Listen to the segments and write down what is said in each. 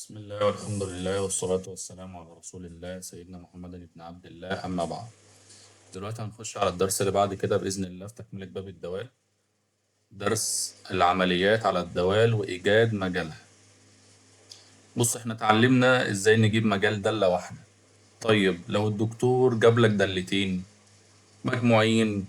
بسم الله والحمد لله والصلاة والسلام على رسول الله سيدنا محمد بن عبد الله، أما بعد. دلوقتي هنخش على الدرس اللي بعد كده بإذن الله في تكملة باب الدوال، درس العمليات على الدوال وإيجاد مجالها. بص، احنا اتعلمنا ازاي نجيب مجال دالة واحدة. طيب لو الدكتور جاب لك دالتين مجموعين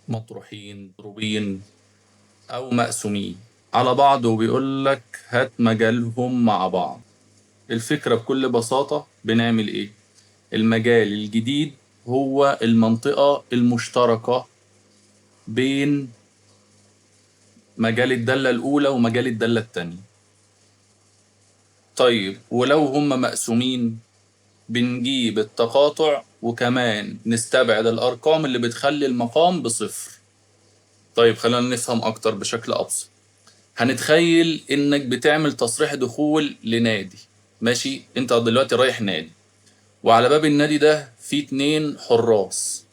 مطروحين مضروبين أو مقسومين على بعض وبيقول لك هات مجالهم مع بعض، الفكرة بكل بساطة بنعمل ايه؟ المجال الجديد هو المنطقة المشتركة بين مجال الدالة الأولى ومجال الدالة التانية. طيب ولو هما مقسومين بنجيب التقاطع وكمان نستبعد الأرقام اللي بتخلي المقام بصفر. طيب خلينا نفهم أكتر بشكل أبسط. هنتخيل إنك بتعمل تصريح دخول لنادي، ماشي؟ أنت دلوقتي رايح نادي وعلى باب النادي ده في 2 حراس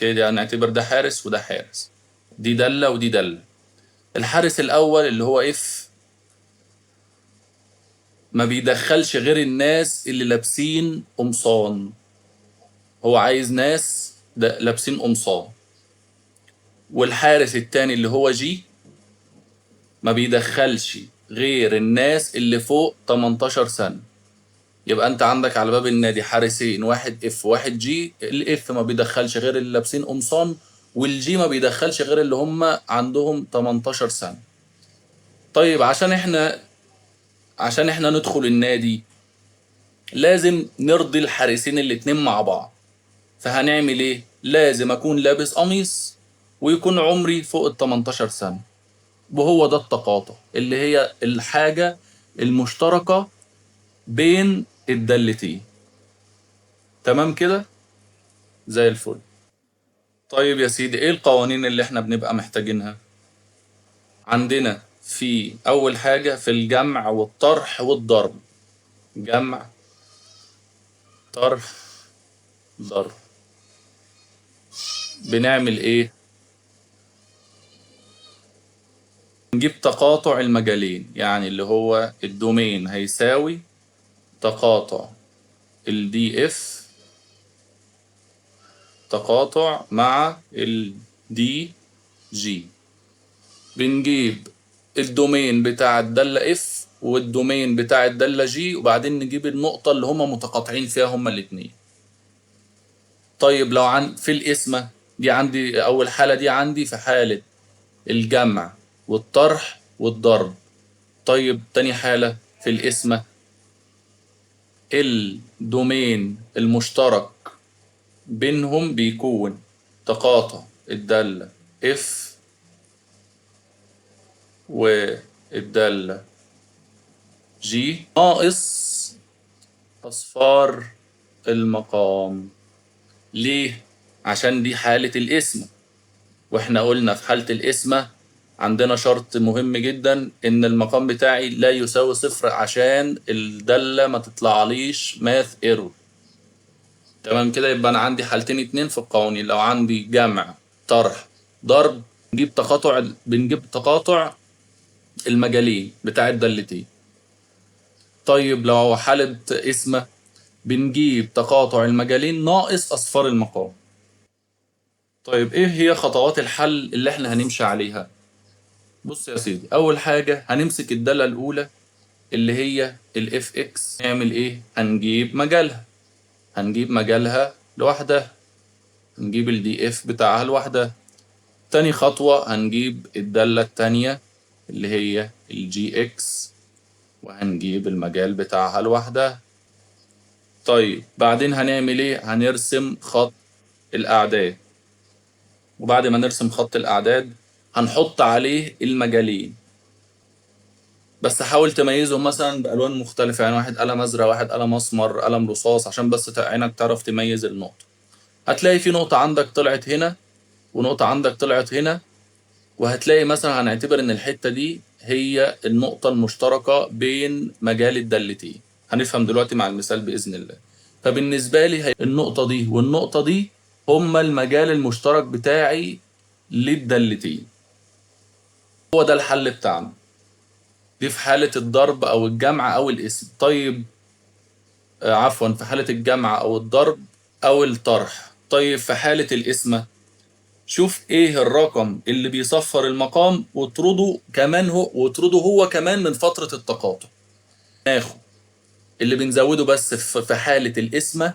كده، هنعتبر ده حارس وده حارس، دي دالة ودي دالة. الحارس الأول اللي هو اف ما بيدخلش غير الناس اللي لابسين قمصان، هو عايز ناس لابسين قمصان. والحارس التاني اللي هو جي ما بيدخلش غير الناس اللي فوق 18 سنة. يبقى انت عندك على باب النادي حارسين، واحد اف واحد جي. الاف ما بيدخلش غير اللي لابسين قمصان، والجي ما بيدخلش غير اللي هم عندهم 18 سنة. طيب عشان احنا ندخل النادي لازم نرضي الحارسين الاتنين مع بعض. فهنعمل ايه؟ لازم اكون لابس قميص ويكون عمري فوق ال 18 سنة، وهو ده التقاطع اللي هي الحاجة المشتركة بين الدالتين. تمام كده؟ زي الفل. طيب يا سيدي، ايه القوانين اللي احنا بنبقى محتاجينها؟ عندنا في اول حاجة في الجمع والطرح والضرب. جمع، طرح، ضرب. بنعمل ايه؟ نجيب تقاطع المجالين، يعني اللي هو الدومين هيساوي تقاطع الدي اف تقاطع مع الدي جي. بنجيب الدومين بتاع الدالة اف والدومين بتاع الدالة جي، وبعدين نجيب النقطة اللي هما متقاطعين فيها هما الاتنين. طيب لو في القسمة دي عندي أول حالة، دي عندي في حالة الجمع والطرح والضرب. طيب تاني حالة في القسمة، الدومين المشترك بينهم بيكون تقاطع الدالة F والدالة G ناقص أصفار المقام. ليه؟ عشان دي حالة القسمة، واحنا قلنا في حالة القسمة عندنا شرط مهم جدا ان المقام بتاعي لا يساوي صفر عشان الدالة ما تطلعليش ماث ايرور. تمام كده؟ يبقى انا عندي حالتين اتنين في القوانين، لو عندي جمع طرح ضرب بنجيب تقاطع المجالين بتاع الدالتين. طيب لو حالة اسمة بنجيب تقاطع المجالين ناقص اصفار المقام. طيب ايه هي خطوات الحل اللي احنا هنمشي عليها؟ بص يا سيدي، اول حاجة هنمسك الدالة الاولى اللي هي الاف اكس. نعمل ايه؟ هنجيب مجالها لوحدها، نجيب الدي اف بتاعها لوحدها. تاني خطوة هنجيب الدالة التانية اللي هي الجي اكس وهنجيب المجال بتاعها لوحدها. طيب بعدين هنعمل ايه؟ هنرسم خط الأعداد، وبعد ما نرسم خط الأعداد هنحط عليه المجالين، بس حاول تميزهم مثلا بألوان مختلفة، يعني واحد قلم أزرق واحد قلم أسمر قلم رصاص، عشان بس عينك تعرف تميز النقطة. هتلاقي في نقطة عندك طلعت هنا ونقطة عندك طلعت هنا، وهتلاقي مثلا هنعتبر ان الحتة دي هي النقطة المشتركة بين مجال الدالتين. هنفهم دلوقتي مع المثال بإذن الله. فبالنسبة لي هي النقطة دي والنقطة دي هما المجال المشترك بتاعي للدالتين. هو ده الحل بتاعنا. دي في حالة الضرب أو الجمع أو الاسم. طيب عفوا، في حالة الجمع أو الضرب أو الطرح. طيب في حالة القسمة، شوف ايه الرقم اللي بيصفر المقام واطرده كمان، هو كمان من فترة التقاطع. ناخد اللي بنزوده بس في حالة القسمة،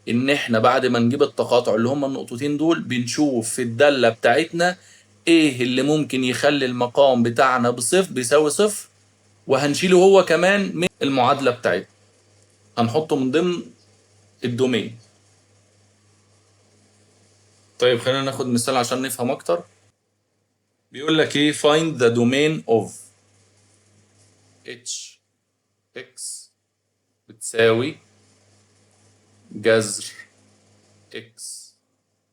ان احنا بعد ما نجيب التقاطع اللي هما النقطتين دول، بنشوف في الدالة بتاعتنا ايه اللي ممكن يخلي المقام بتاعنا بصفر بيساوي صفر، وهنشيله هو كمان من المعادلة بتاعتنا، هنحطه من ضمن الدومين. طيب خلينا ناخد مثال عشان نفهم اكتر. بيقول لك ايه: find the domain of h x بتساوي جذر x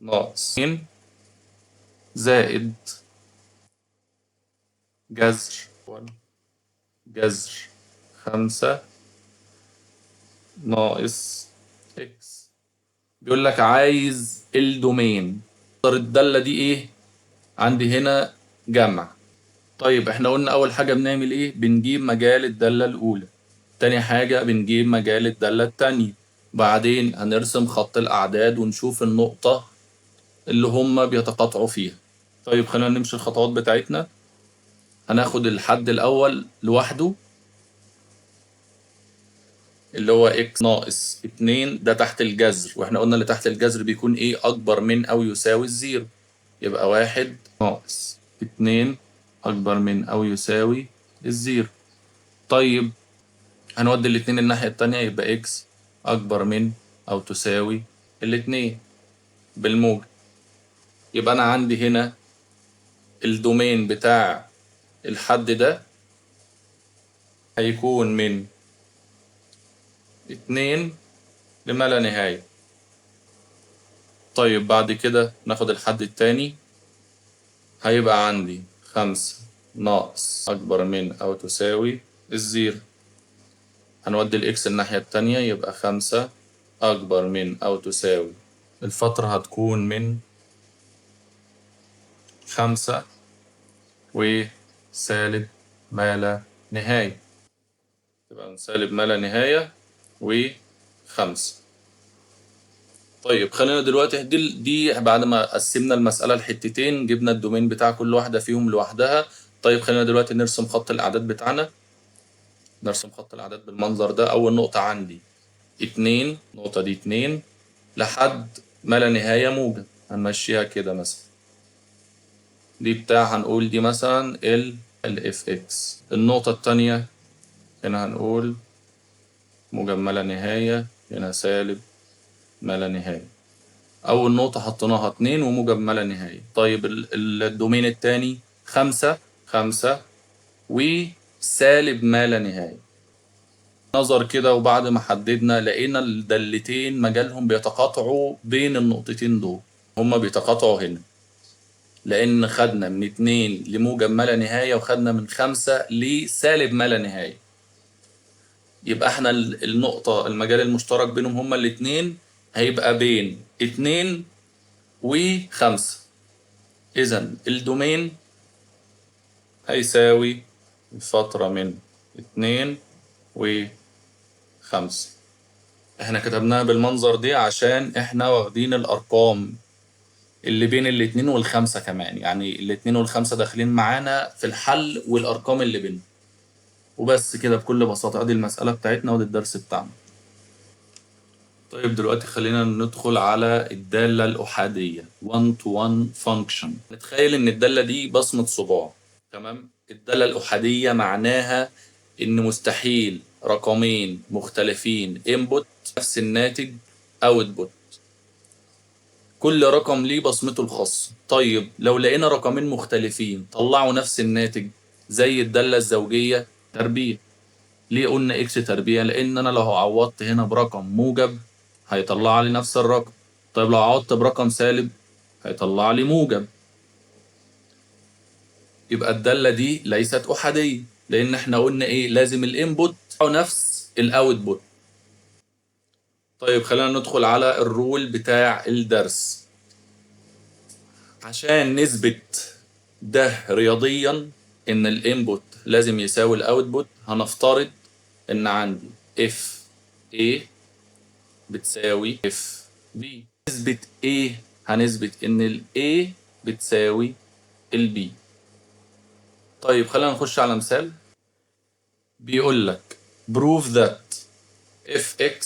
ناقص 2 زائد جذر 5 ناقص x. بيقول لك عايز الدومين. الدالة دي ايه؟ عندي هنا جمع. طيب احنا قلنا اول حاجة بنعمل ايه؟ بنجيب مجال الدالة الاولى. تاني حاجة بنجيب مجال الدالة التانية. بعدين هنرسم خط الاعداد ونشوف النقطة اللي هما بيتقاطعوا فيها. طيب خلينا نمشي الخطوات بتاعتنا. هناخد الحد الاول لوحده اللي هو x ناقص 2، ده تحت الجذر، واحنا قلنا اللي تحت الجذر بيكون ايه؟ اكبر من او يساوي الزيرو. يبقى 1 ناقص 2 اكبر من او يساوي الزيرو. طيب هنودي الاتنين الناحية التانية، يبقى x اكبر من او تساوي الاتنين بالموجب. يبقى انا عندي هنا الدومين بتاع الحد ده هيكون من 2 لما لا نهاية. طيب بعد كده ناخد الحد التاني، هيبقى عندي 5 ناقص أكبر من أو تساوي الزيرو. هنودي الإكس الناحية التانية، يبقى 5 أكبر من أو تساوي، الفترة هتكون من 5 وسالب ما لا نهاية. تبقى من سالب ما لا نهاية و5. طيب خلينا دلوقتي دي بعد ما قسمنا المسألة لحتتين، جبنا الدومين بتاع كل واحدة فيهم لوحدها. طيب خلينا دلوقتي نرسم خط الأعداد بتاعنا. نرسم خط الأعداد بالمنظر ده. أول نقطة عندي 2، النقطة دي 2 لحد ما لا نهاية موجب، هنمشيها كده مثلا. دي بتاع هنقول دي مثلا ال اف اكس. النقطة التانية هنا هنقول موجب ما لا نهاية، هنا سالب ما لا نهاية. أول نقطة حطيناها 2 وموجب ما لا نهاية. طيب الدومين التاني 5 وسالب ما لا نهاية. نظر كده، وبعد ما حددنا لقينا الدالتين مجالهم بيتقاطعوا بين النقطتين دول، هما بيتقاطعوا هنا، لأن خدنا من 2 لموجب ما لا نهاية وخدنا من 5 لسالب ما لا نهاية. يبقى احنا النقطة المجال المشترك بينهم هما الاتنين هيبقى بين 2 و5. إذا الدومين هيساوي الفترة من 2 و5. احنا كتبناها بالمنظر دي عشان احنا واخدين الأرقام اللي بين الاتنين والخمسة كمان، يعني الاتنين والخمسة داخلين معانا في الحل والأرقام اللي بينهم. وبس كده بكل بساطة، ادي المسألة بتاعتنا ودي الدرس بتاعنا. طيب دلوقتي خلينا ندخل على الدالة الأحادية one to one function. نتخيل إن الدالة دي بصمة صباع. تمام. الدالة الأحادية معناها إن مستحيل رقمين مختلفين input نفس الناتج output، كل رقم ليه بصمته الخاصة. طيب لو لقينا رقمين مختلفين طلعوا نفس الناتج، زي الدالة الزوجية تربيع. ليه قلنا اكس تربيع؟ لان انا لو عوضت هنا برقم موجب هيطلع لي نفس الرقم. طيب لو عوضت برقم سالب هيطلع لي موجب. يبقى الدالة دي ليست أحادية، لأن احنا قلنا إيه؟ لازم الإنبوت أو نفس الأوتبوت. طيب خلينا ندخل على الرول بتاع الدرس. عشان نثبت ده رياضيا إن الإنبوت لازم يساوي الاوتبوت. هنفترض ان عندي اف A بتساوي اف B. نثبت ايه؟ هنثبت ان ال A بتساوي ال B. طيب خلينا نخش على مثال. بيقول لك prove that fx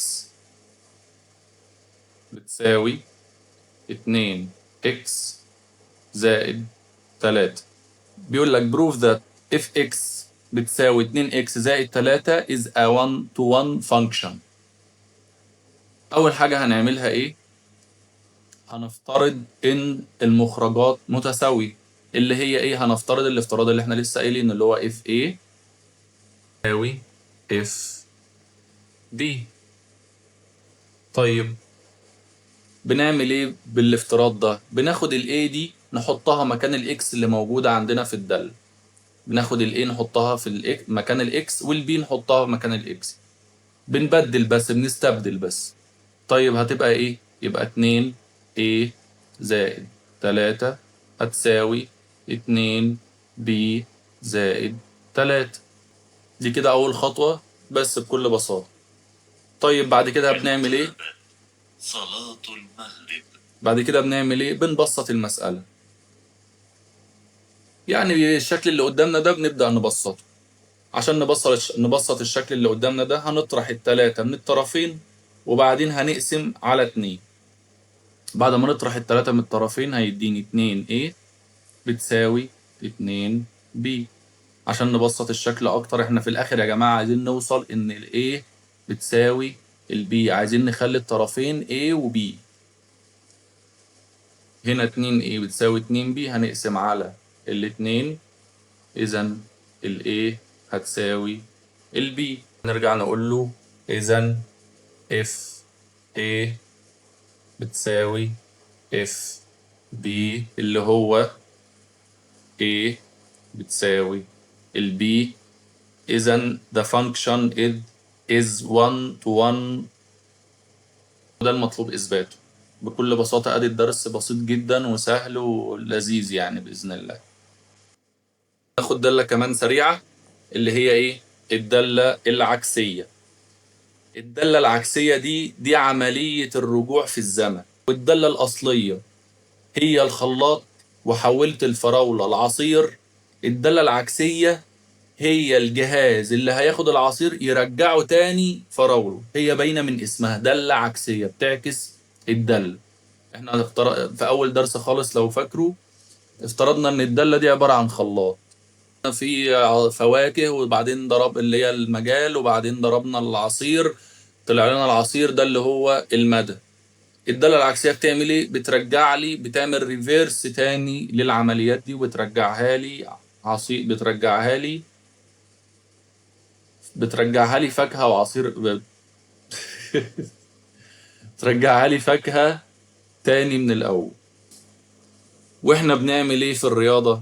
بتساوي 2x زائد 3. بيقول لك prove that fx بتساوي 2x زائد 3 is a one to one function. أول حاجة هنعملها إيه؟ هنفترض إن المخرجات متساوية، اللي هي إيه؟ هنفترض الافتراض اللي إحنا لسه قايلين اللي هو f a يساوي f b. طيب بنعمل ايه بالافتراض ده؟ بناخد ال A دي نحطها مكان ال X اللي موجودة عندنا في الدالة. بناخد ال A نحطها في مكان ال X وال B نحطها مكان ال X. بنبدل بس، بنستبدل بس. طيب هتبقى ايه؟ يبقى 2 A زائد 3 هتساوي 2 B زائد 3. دي كده أول خطوة بس بكل بساطة. طيب بعد كده بنعمل ايه؟ صلاة المغرب. بعد كده بنعمل ايه؟ بنبسط المسألة. يعني الشكل اللي قدامنا ده بنبدأ نبسطه. عشان نبسط الشكل اللي قدامنا ده هنطرح التلاتة من الطرفين وبعدين هنقسم على 2. بعد ما نطرح التلاتة من الطرفين هيديني 2A بتساوي 2B. عشان نبسط الشكل أكتر، احنا في الآخر يا جماعة عايزين نوصل إن ال A بتساوي ال B. عايزين نخلي الطرفين A و B. هنا 2A بتساوي 2B هنقسم على الاتنين، إذا ال A هتساوي ال B. نرجع نقول له إذا F A بتساوي F B اللي هو A بتساوي ال B. إذا the function is one to one. وده المطلوب إثباته. بكل بساطة أدي الدرس بسيط جدا وسهل ولذيذ يعني بإذن الله. ناخد دالة كمان سريعة اللي هي إيه؟ الدالة العكسية. الدالة العكسية دي عملية الرجوع في الزمن. والدالة الأصلية هي الخلاط وحولت الفراولة لعصير. الدالة العكسية هي الجهاز اللي هياخد العصير يرجعه تاني فراولة. هي باينة من اسمها دالة عكسية بتعكس الدالة. احنا في أول درس خالص لو فاكروا افترضنا إن الدالة دي عبارة عن خلاط في فواكه، وبعدين ضرب اللي هي المجال، وبعدين ضربنا العصير طلع لنا العصير ده اللي هو المدى. الدالة العكسية بتعمل ايه؟ بترجع لي، بتعمل ريفيرس تاني للعمليات دي وبترجعها لي عصير، بترجعها لي فاكهة وعصير بترجعها لي فاكهة تاني من الأول. واحنا بنعمل ايه في الرياضة؟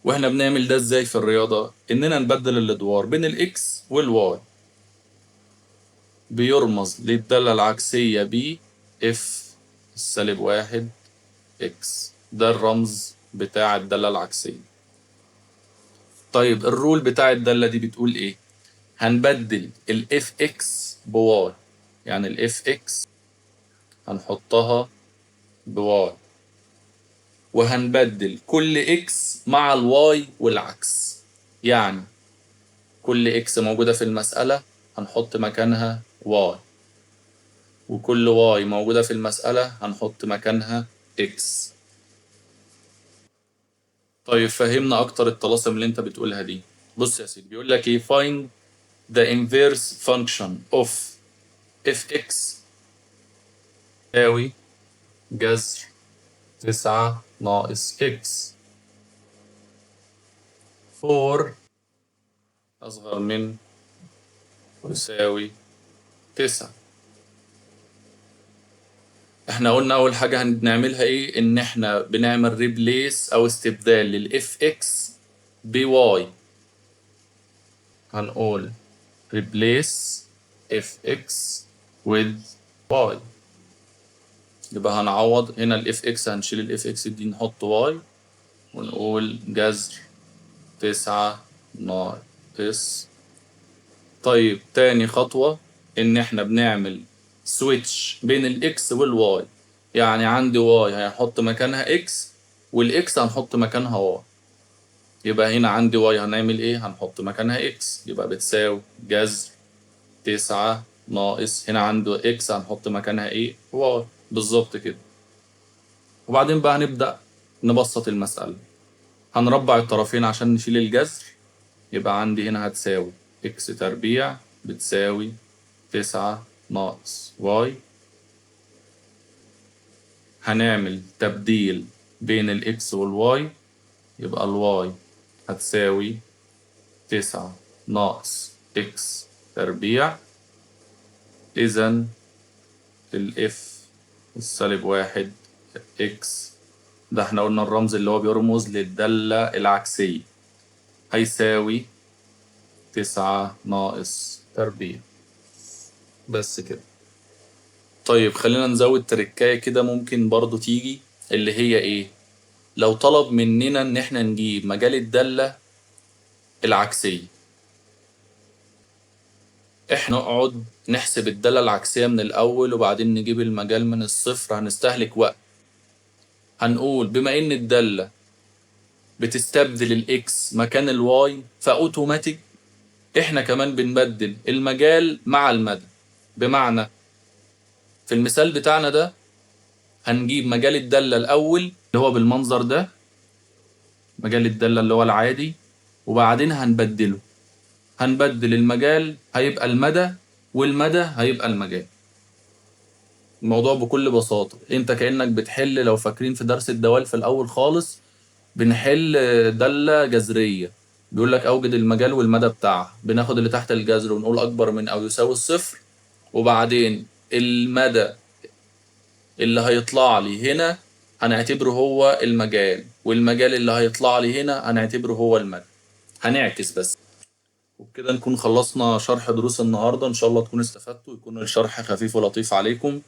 واحنا بنعمل ده ازاي في الرياضة؟ اننا نبدل الادوار بين الاكس والواي. بيرمز للدالة العكسية ب اف -1 اكس. ده الرمز بتاع الدالة العكسية. طيب الرول بتاع الدالة دي بتقول ايه؟ هنبدل ال fx بواي. يعني ال fx هنحطها بواي، وهنبدل كل x مع الواي والعكس. يعني كل x موجودة في المسألة هنحط مكانها y، وكل y موجودة في المسألة هنحط مكانها x. طيب فهمنا أكتر الطلاسم اللي أنت بتقولها دي. بص يا سيدي بيقول لك إيه؟ find the inverse function of fx يساوي جذر 9 ناقص x for أصغر من ويساوي 9. احنا قلنا اول حاجة هنعملها ايه؟ ان احنا بنعمل ريبليس او استبدال للاف اكس بواي. هنقول replace fx with y. يبقى هنعوض هنا الاف اكس، هنشيل الاف اكس دي نحط y ونقول جذر 9 ناقص. طيب تاني خطوة إن إحنا بنعمل سويتش بين الإكس والواي. يعني عندي واي هنحط مكانها إكس، والإكس هنحط مكانها واي. يبقى هنا عندي واي هنعمل إيه؟ هنحط مكانها إكس، يبقى بتساوي جذر 9 ناقص، هنا عنده إكس هنحط مكانها إيه؟ واي. بالظبط كده. وبعدين بقى هنبدأ نبسط المسألة. هنربع الطرفين عشان نشيل الجذر. يبقى عندي هنا هتساوي إكس تربيع بتساوي 9 ناقص واي. هنعمل تبديل بين الإكس والواي، يبقى الواي هتساوي 9 ناقص إكس تربيع. إذا الإف السالب 1 إكس، ده احنا قلنا الرمز اللي هو بيرمز للدالة العكسية، هيساوي 9 ناقص تربيع. بس كده. طيب خلينا نزود تركاية كده ممكن برضو تيجي، اللي هي ايه؟ لو طلب مننا ان احنا نجيب مجال الدالة العكسية، احنا نقعد نحسب الدالة العكسية من الاول وبعدين نجيب المجال من الصفر، هنستهلك وقت. هنقول بما ان الدالة بتستبدل الاكس مكان الواي، فاوتوماتيك احنا كمان بنبدل المجال مع المدى. بمعنى في المثال بتاعنا ده هنجيب مجال الدالة الأول اللي هو بالمنظر ده، مجال الدالة اللي هو العادي، وبعدين هنبدل المجال هيبقى المدى، والمدى هيبقى المجال. الموضوع بكل بساطة انت كأنك بتحل، لو فاكرين في درس الدوال في الأول خالص بنحل دالة جذرية، بيقول لك أوجد المجال والمدى بتاعها. بناخد اللي تحت الجذر ونقول أكبر من أو يساوي الصفر، وبعدين المدى اللي هيطلع لي هنا هنعتبره هو المجال، والمجال اللي هيطلع لي هنا هنعتبره هو المدى. هنعكس بس. وبكده نكون خلصنا شرح دروس النهاردة. إن شاء الله تكونوا استفدتوا، يكون الشرح خفيف ولطيف عليكم.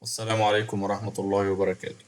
والسلام عليكم ورحمة الله وبركاته.